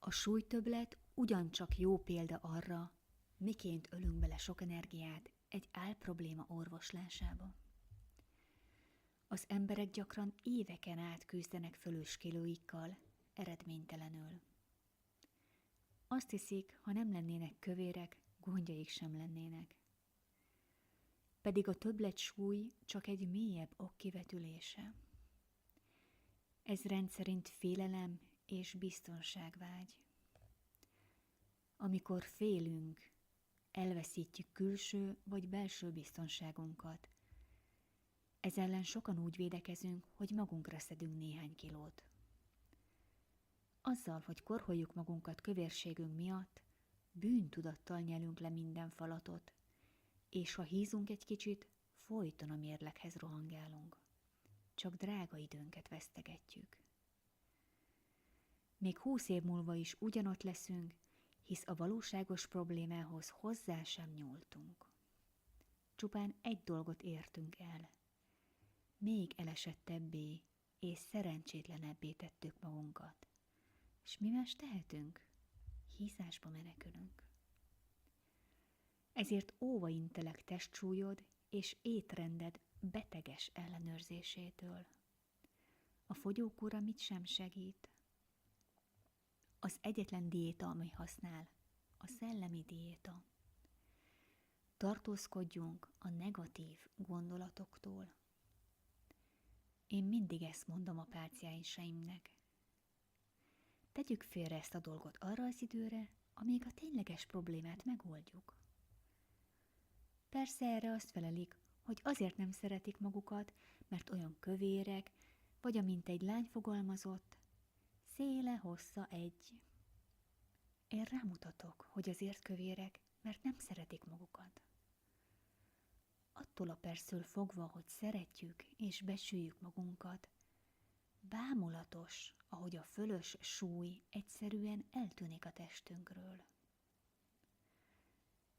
A súlytöbblet ugyancsak jó példa arra, miként ölünk bele sok energiát egy álprobléma orvoslásába. Az emberek gyakran éveken át küzdenek fölös kilóikkal, eredménytelenül. Azt hiszik, ha nem lennének kövérek, gondjaik sem lennének. Pedig a többlet súly csak egy mélyebb ok kivetülése. Ez rendszerint félelem és biztonságvágy. Amikor félünk, elveszítjük külső vagy belső biztonságunkat. Ez ellen sokan úgy védekezünk, hogy magunkra szedünk néhány kilót. Azzal, hogy korholjuk magunkat kövérségünk miatt, bűntudattal nyelünk le minden falatot, és ha hízunk egy kicsit, folyton a mérleghez rohangálunk. Csak drága időnket vesztegetjük. Még 20 év múlva is ugyanott leszünk, hisz a valóságos problémához hozzá sem nyúltunk. Csupán egy dolgot értünk el. Még elesettebbé és szerencsétlenebbé tettük magunkat. És mi más tehetünk? Hízásba menekülünk. Ezért óva intelek testsúlyod és étrended beteges ellenőrzésétől. A fogyókúra mit sem segít. Az egyetlen diéta, ami használ, a szellemi diéta. Tartózkodjunk a negatív gondolatoktól. Én mindig ezt mondom a pácienseimnek. Tegyük félre ezt a dolgot arra az időre, amíg a tényleges problémát megoldjuk. Persze erre azt felelik, hogy azért nem szeretik magukat, mert olyan kövérek, vagy amint egy lány fogalmazott, széle hossza egy. Én rámutatok, hogy azért kövérek, mert nem szeretik magukat. Attól a perctől fogva, hogy szeretjük és becsüljük magunkat, bámulatos, ahogy a fölös súly egyszerűen eltűnik a testünkről.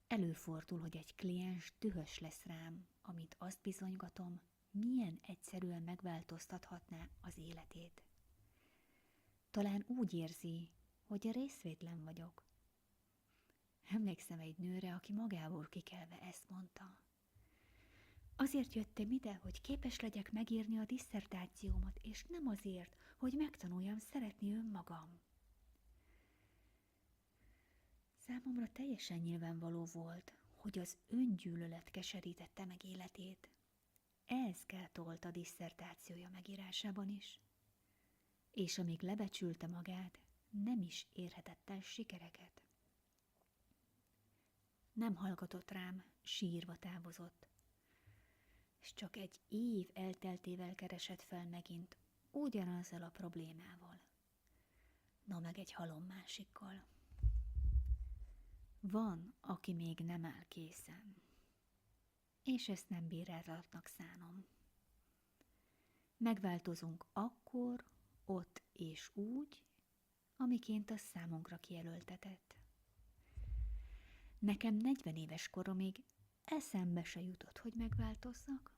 Előfordul, hogy egy kliens dühös lesz rám, amit azt bizonygatom, milyen egyszerűen megváltoztathatná az életét. Talán úgy érzi, hogy részvétlen vagyok. Emlékszem egy nőre, aki magából kikelve ezt mondta. Azért jöttem ide, hogy képes legyek megírni a disszertációmat, és nem azért, hogy megtanuljam szeretni önmagam. Számomra teljesen nyilvánvaló volt, hogy az öngyűlölet keserítette meg életét. Ez gátolt a disszertációja megírásában is. És amíg lebecsülte magát, nem is érhetett el sikereket. Nem hallgatott rám, sírva távozott. És csak egy év elteltével keresett fel megint ugyanazzal a problémával. Na meg egy halom másikkal. Van, aki még nem áll készen, és ezt nem bírálatnak szánom. Megváltozunk akkor, ott és úgy, amiként a számunkra kijelöltetett. Nekem 40 éves koromig eszembe se jutott, hogy megváltozzak.